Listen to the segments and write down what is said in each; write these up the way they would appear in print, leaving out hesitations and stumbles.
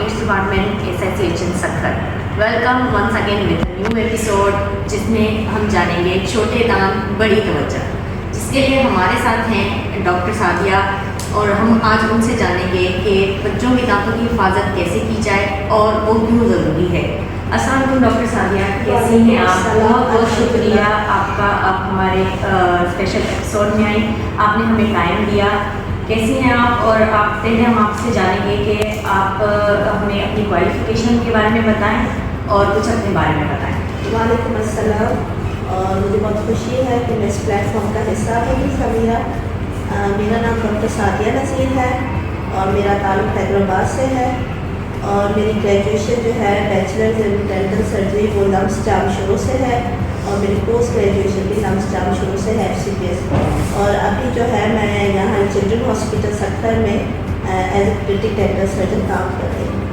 Optics department SSHN Sukkur. Welcome once again with new episode जिसमें हम जानेंगे छोटे दांत बड़ी तवज्जो, जिसके लिए हमारे साथ हैं डॉक्टर सादिया और हम आज उनसे जानेंगे कि बच्चों के दांतों की हिफाजत कैसे की जाए और वो क्यों ज़रूरी है। अस्सलाम वालेकुम डॉक्टर सादिया, कैसी हैं आप? बहुत बहुत शुक्रिया आपका, आप हमारे स्पेशल एपिसोड में आई, आपने हमें टाइम दिया। कैसी हैं आप? और आप पहले हम आपसे जानेंगे कि आप हमें अपनी क्वालिफ़िकेशन के बारे में बताएं और कुछ अपने बारे में बताएं। वालेकुम अस्सलाम। और मुझे बहुत खुशी है कि मैं इस प्लेटफॉर्म का हिस्सा बनी समीरा। मेरा नाम डॉक्टर सादिया नज़ीर है और मेरा ताल्लुक़ हैदराबाद से है और मेरी ग्रेजुएशन जो है बैचलर्स इन डेंटल सर्जरी वो लम्स जामशोरों से है और मेरी पोस्ट ग्रेजुएशन भी लम्स जामशोरों से है FCPS। और अभी जो है मैं यहाँ चिल्ड्रन हॉस्पिटल सक्खर में as a critic dental surgeon काम कर रही हूँ।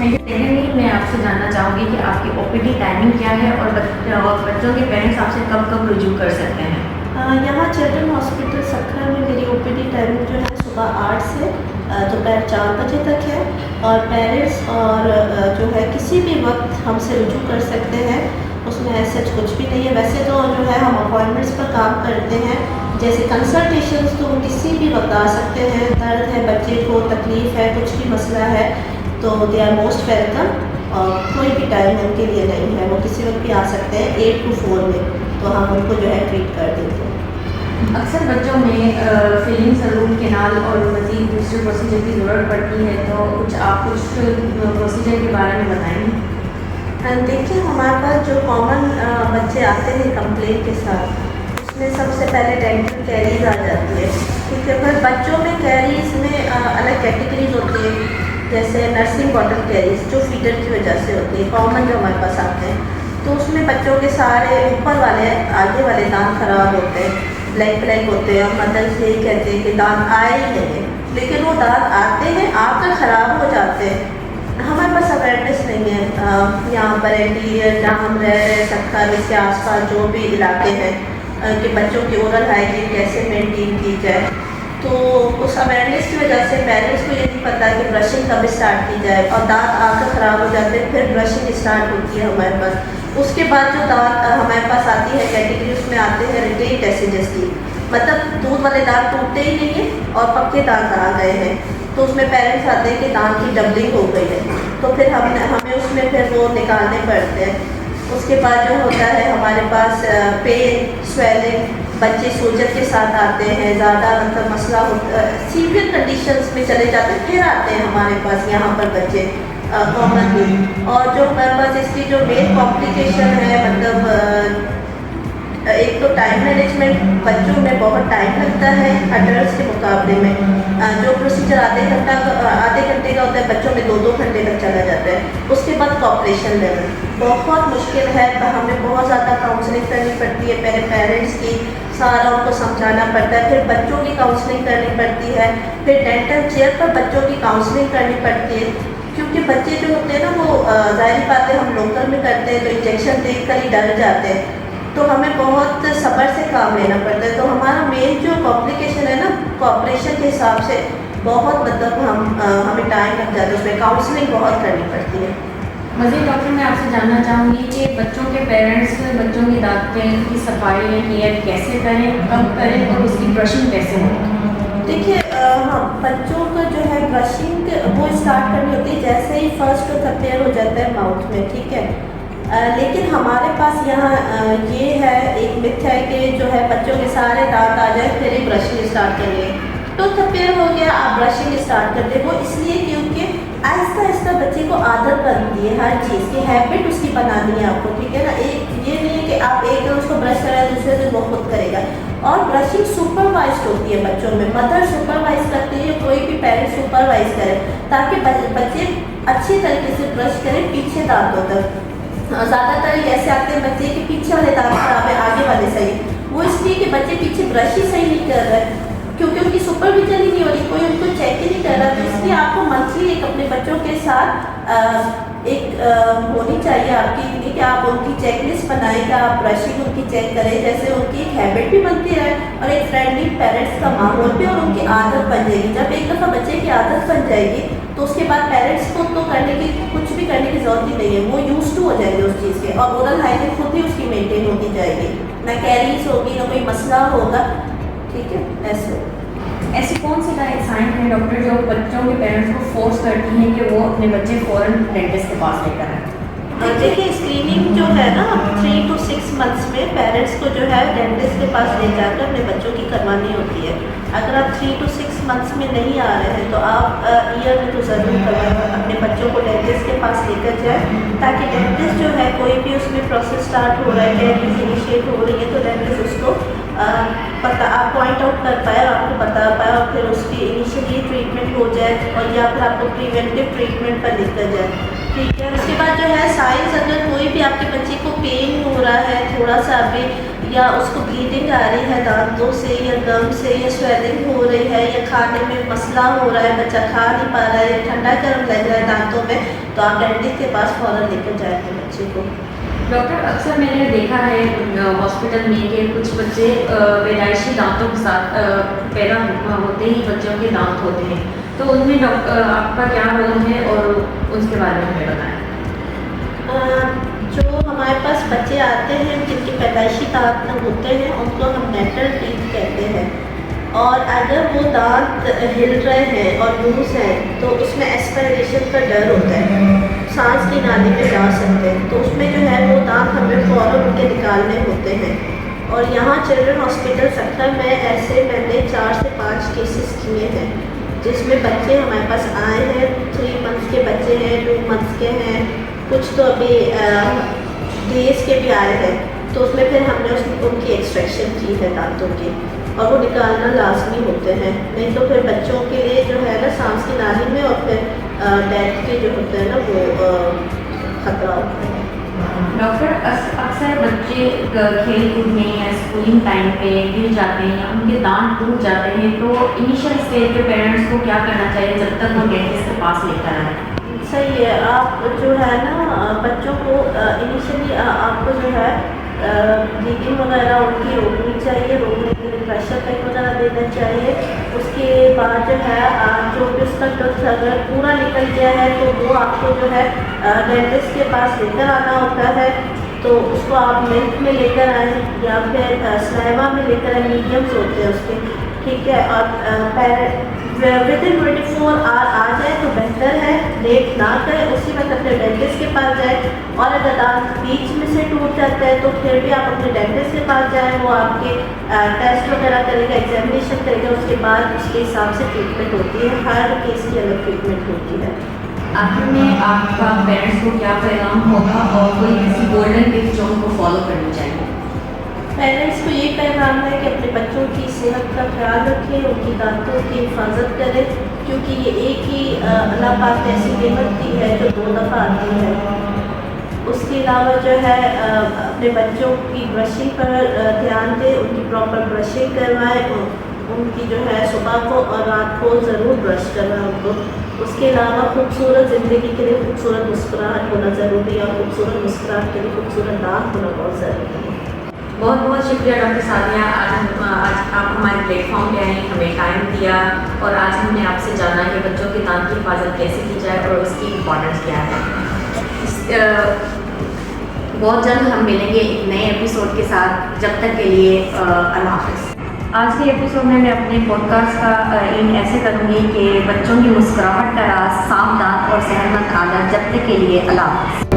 सेकेंडली मैं आपसे जानना चाहूँगी कि आपकी OPD टाइमिंग क्या है और बच्चों के पेरेंट्स आपसे कब कब रुजू कर सकते हैं? यहाँ चिल्ड्रन हॉस्पिटल सक्खर में मेरी OPD टाइमिंग जो है सुबह 8 से दोपहर 4 बजे तक है और पेरेंट्स और जो है किसी भी वक्त हमसे रुजू कर सकते हैं, उसमें ऐसा कुछ भी नहीं है। वैसे तो जो है हम अपॉइंटमेंट्स पर काम करते हैं, जैसे कंसल्टेशंस तो किसी भी वक्त आ सकते हैं। दर्द है, बच्चे को तकलीफ़ है, कुछ भी मसला है तो दे आर मोस्ट वेलकम और कोई भी टाइम उनके लिए नहीं है, वो किसी वक्त भी आ सकते हैं 8 to 4 में, तो हम उनको जो है ट्रीट कर देते हैं। अक्सर बच्चों में फिलिंग सलून केनाल और मज़ीद दूसरे प्रोसीजर की ज़रूरत पड़ती है, तो आप कुछ प्रोसीजर के बारे में बताएंगे? देखिए, हमारे पास जो कॉमन बच्चे आते हैं कंप्लेन के साथ, उसमें सबसे पहले डेंटल कैरीज आ जाती है। ठीक है, फिर बच्चों में कैरीज में अलग कैटेगरीज होती है, जैसे नर्सिंग बॉटल कैरीज जो फीडर की वजह से होती है, कॉमन जो हमारे पास आते हैं, तो उसमें बच्चों के सारे ऊपर वाले आगे वाले दांत खराब होते हैं, ब्लैक ब्लैक होते हैं और मदर से यही कहते हैं कि दांत आए ही नहीं, लेकिन वो दांत आते हैं, आकर ख़राब हो जाते हैं। हमारे पास अवेयरनेस नहीं है यहाँ पर एंटीरियर जहाँ हम रह रहे हैं सक्खर, इसके आसपास जो भी इलाके हैं कि बच्चों की ओरल हाइजीन कैसे मेंटेन की जाए। तो उस अवेयरनेस की वजह से पेरेंट्स को ये नहीं पता कि ब्रशिंग कब स्टार्ट की जाए और दांत आकर ख़राब हो जाते हैं, फिर ब्रशिंग स्टार्ट होती है हमारे पास। उसके बाद जो दांत हमारे पास आती है कैटेगरी, उसमें आते हैं रिटेन पैसेजेस की, मतलब दूध वाले दांत टूटते ही नहीं है और पक्के दांत आ गए हैं, तो उसमें पेरेंट्स आते हैं कि दांत की डबलिंग हो गई है, तो फिर हमें उसमें फिर वो निकालने पड़ते हैं। उसके बाद जो होता है हमारे पास पेन, स्वेलिंग, बच्चे सूजन के साथ आते हैं, ज़्यादा मतलब मसला होता सीवियर कंडीशंस में चले जाते हैं, फिर आते हैं हमारे पास यहाँ पर बच्चे कॉमनली। और जो हमारे पास इसकी जो मेन कॉम्प्लिकेशन है, मतलब एक तो टाइम मैनेजमेंट, बच्चों में बहुत टाइम लगता है अडल्ट्स के मुकाबले में। जो प्रोसीजर आधे घंटे का होता है, बच्चों में 2-2 घंटे तक चला जाता है। उसके बाद कॉपरेशन लेवल बहुत मुश्किल है, हमें बहुत ज़्यादा काउंसलिंग करनी पड़ती है, पहले पेरेंट्स की सारा उनको समझाना पड़ता है, फिर बच्चों की काउंसलिंग करनी पड़ती है, फिर डेंटल चेयर पर बच्चों की काउंसलिंग करनी पड़ती है, क्योंकि बच्चे जो होते हैं ना वो ज़ाहिर बात है हम लोकल में करते हैं तो इंजेक्शन देख कर ही डर जाते हैं, तो हमें बहुत सब्र से काम लेना पड़ता है। तो हमारा मेन जो कॉम्प्लिकेशन है ना, ऑपरेशन के हिसाब से बहुत मतलब हमें टाइम लग जाता है, उसमें काउंसलिंग बहुत करनी पड़ती है। मज़ीद डॉक्टर मैं आपसे जानना चाहूँगी कि बच्चों के पेरेंट्स बच्चों की दांतों की सफाई या केयर कैसे करें, कब करें और उसकी ब्रशिंग कैसे हो? देखिए, हाँ, बच्चों का जो है ब्रशिंग वो स्टार्ट करनी होती है जैसे ही फर्स्ट कंपेयर हो जाता है माउथ में, ठीक है। लेकिन हमारे पास यहाँ ये है, एक मिथ है कि जो है बच्चों के सारे दांत आ जाए फिर ही ब्रशिंग स्टार्ट करिए, तो कंपेयर हो गया आप ब्रशिंग स्टार्ट कर दे। वो इसलिए क्योंकि आहिस्ता आहिस्ता बच्चे को आदत बनती है, हर चीज़ की हैबिट उसकी बनानी है आपको, ठीक है ना। एक ये नहीं है कि आप एक दिन उसको ब्रश कराए दूसरे दिन वो खुद करेगा। और ब्रशिंग सुपरवाइज्ड होती है बच्चों में, मदर सुपरवाइज करती है, कोई भी पेरेंट सुपरवाइज करे, ताकि बच्चे अच्छी तरीके से ब्रश करें पीछे दांतों तक। ज़्यादातर ऐसे आते हैं बच्चे के पीछे वाले दांत खराब है, आगे वाले सही, वो इसलिए कि बच्चे पीछे ब्रश ही सही नहीं कर रहे, क्योंकि उनकी सुपरविजन ही नहीं हो रही, कोई उनको चेक ही नहीं कर रहा। तो इसलिए आपको मंथली एक अपने बच्चों के साथ होनी चाहिए आपकी, कि आप उनकी चेकलिस्ट बनाएं, कि आप ब्रशिंग उनकी चेक करें, जैसे उनकी एक हैबिट भी बनती है और एक फ्रेंडली पेरेंट्स का माहौल भी और उनकी आदत बन जाएगी। जब एक दफ़ा बच्चे की आदत बन जाएगी तो उसके बाद पेरेंट्स को तो करने की कुछ भी करने की ज़रूरत ही नहीं है, वो यूज टू हो जाएंगे उस चीज़ के, और ओरल हाइजीन खुद ही उसकी मेंटेन होती जाएगी, ना कैरीज होगी, ना कोई मसला होगा। ठीक है, ऐसी कौन सी साइन है डॉक्टर जो बच्चों के पेरेंट्स को फोर्स करती हैं कि वो अपने बच्चे फ़ौरन डेंटिस्ट के पास लेकर आएँ? देखिए, स्क्रीनिंग जो है ना 3 to 6 मंथ्स में पेरेंट्स को जो है डेंटिस्ट के पास ले जाकर अपने बच्चों की करवानी होती है। अगर आप 3 to 6 मंथ्स में नहीं आ रहे हैं तो आप ईयर में तो ज़रूर करवाएं, अपने बच्चों को डेंटिस्ट के पास लेकर जाएं, ताकि डेंटिस्ट जो है कोई भी उसमें प्रोसेस स्टार्ट हो रहा है, कैरीज इनिशिएट हो रही है, तो डेंटिस्ट उसको आप पॉइंट आउट कर पाए और आपको बता पाए, और फिर उसकी इनिशियली ट्रीटमेंट हो जाए, और या फिर आपको प्रिवेंटिव ट्रीटमेंट पर लेकर जाए। ठीक है, उसके बाद जो है साइंस, अगर कोई भी आपके बच्चे को पेन हो रहा है थोड़ा सा भी, या उसको ब्लीडिंग आ रही है दांतों से या गम से, या स्वेलिंग हो रही है, या खाने में मसला हो रहा है, बच्चा खा नहीं पा रहा है, या ठंडा गर्म लग रहा है दांतों में, तो आप डेंटिस्ट के पास फ़ौरन लेकर जाए अपने बच्चे को। डॉक्टर, अक्सर मैंने देखा है हॉस्पिटल में कि कुछ बच्चे पैदाइशी दांतों के साथ पैदा होते ही बच्चों के दांत होते हैं, तो उनमें डॉक्टर आपका क्या रोल है और उसके बारे में हमें बताएं। जो हमारे पास बच्चे आते हैं जिनके पैदाइशी दांत होते हैं उनको हम नेटल टीथ कहते हैं, और अगर वो दांत हिल रहे हैं और लूज हैं तो उसमें एस्पिरेशन का डर होता है, सांस की नाली में जा सकते हैं, तो उसमें जो है वो दांत हमें फ़ौरन उनके निकालने होते हैं। और यहाँ चिल्ड्रन हॉस्पिटल सक्खर में ऐसे मैंने 4 से 5 केसेस किए हैं जिसमें बच्चे हमारे पास आए हैं, 3 मंथ्स के बच्चे हैं, 2 मंथ्स के हैं, कुछ तो अभी डेज के भी आए हैं, तो उसमें फिर हमने उनकी एक्सट्रैक्शन की है दांतों की, और वो निकालना लाजमी होते हैं, नहीं तो फिर बच्चों के लिए जो है ना सांस की नाली में और फिर डेथ के जो होते हैं ना वो खतरा होता है। डॉक्टर, अक्सर बच्चे खेल कूद में या स्कूलिंग टाइम पे गिर जाते हैं या उनके दांत टूट जाते हैं, तो इनिशियल स्टेज पे पेरेंट्स को क्या करना चाहिए जब तक वो डेंटिस्ट के पास लेकर आए? सही है, आप जो है ना बच्चों को इनिशियली आपको जो है ब्लीडिंग वगैरह उनकी रोकनी चाहिए, रोकने के लिए प्रेशर पैक वगैरह देना चाहिए। उसके बाद जो है जो भी उसका टूथ अगर पूरा निकल गया है तो वो आपको जो है डेंटिस्ट के पास लेकर आना होता है, तो उसको आप मिल्क में लेकर आएँ या फिर स्लाइवा में लेकर आए, मीडियम्स होते हैं उसके। ठीक है, और विद इन 24 आवर आ जाए तो बेहतर है, लेट ना करें, उसी वक्त अपने डेंटिस्ट के पास जाए, और अगर दांत बीच में से टूट जाता है तो फिर भी आप अपने डेंटिस्ट के पास जाएं, वो आपके टेस्ट वगैरह करेगा, एग्जामिनेशन करेगा, उसके बाद उसके हिसाब से ट्रीटमेंट होती है, हर केस की अलग ट्रीटमेंट होती है। आखिर में आपका पेरेंट्स को क्या पैगाम होगा और कोई ऐसी गोल्डन टिप्स जो उनको फॉलो करनी चाहिए? पेरेंट्स को ये पैगाम है कि अपने बच्चों की सेहत का ख्याल रखें, उनकी दांतों की हिफाजत करें, क्योंकि ये एक ही अल्लाह पाक ने ऐसी नेमत दी है जो 2 दफ़ा आती है। उसके अलावा जो है अपने बच्चों की ब्रशिंग पर ध्यान दें, उनकी प्रॉपर ब्रशिंग करवाएं, उनकी जो है सुबह को और रात को ज़रूर ब्रश करवाएं उनको। उसके अलावा खूबसूरत ज़िंदगी के लिए खूबसूरत मुस्कुराहट होना ज़रूरी है, और खूबसूरत मुस्कुराहट के लिए खूबसूरत दांत होना बहुत ज़रूरी है। बहुत बहुत शुक्रिया डॉक्टर सादिया, आज आप हमारे प्लेटफॉर्म पे आए, हमें टाइम दिया, और आज हमने आपसे जाना कि बच्चों के दांत की हिफाजत कैसे की जाए और उसकी इम्पोर्टेंस क्या है। बहुत जल्द हम मिलेंगे एक नए एपिसोड के साथ, जब तक के लिए अल्लाह हाफ़िज़। आज के एपिसोड में मैं अपने पॉडकास्ट का एंड ऐसे करूँगी कि बच्चों की मुस्कुराहट का राज, साफ दांत और सेहतमंद आदत, जब तक के लिए अल्लाह हाफ़िज़।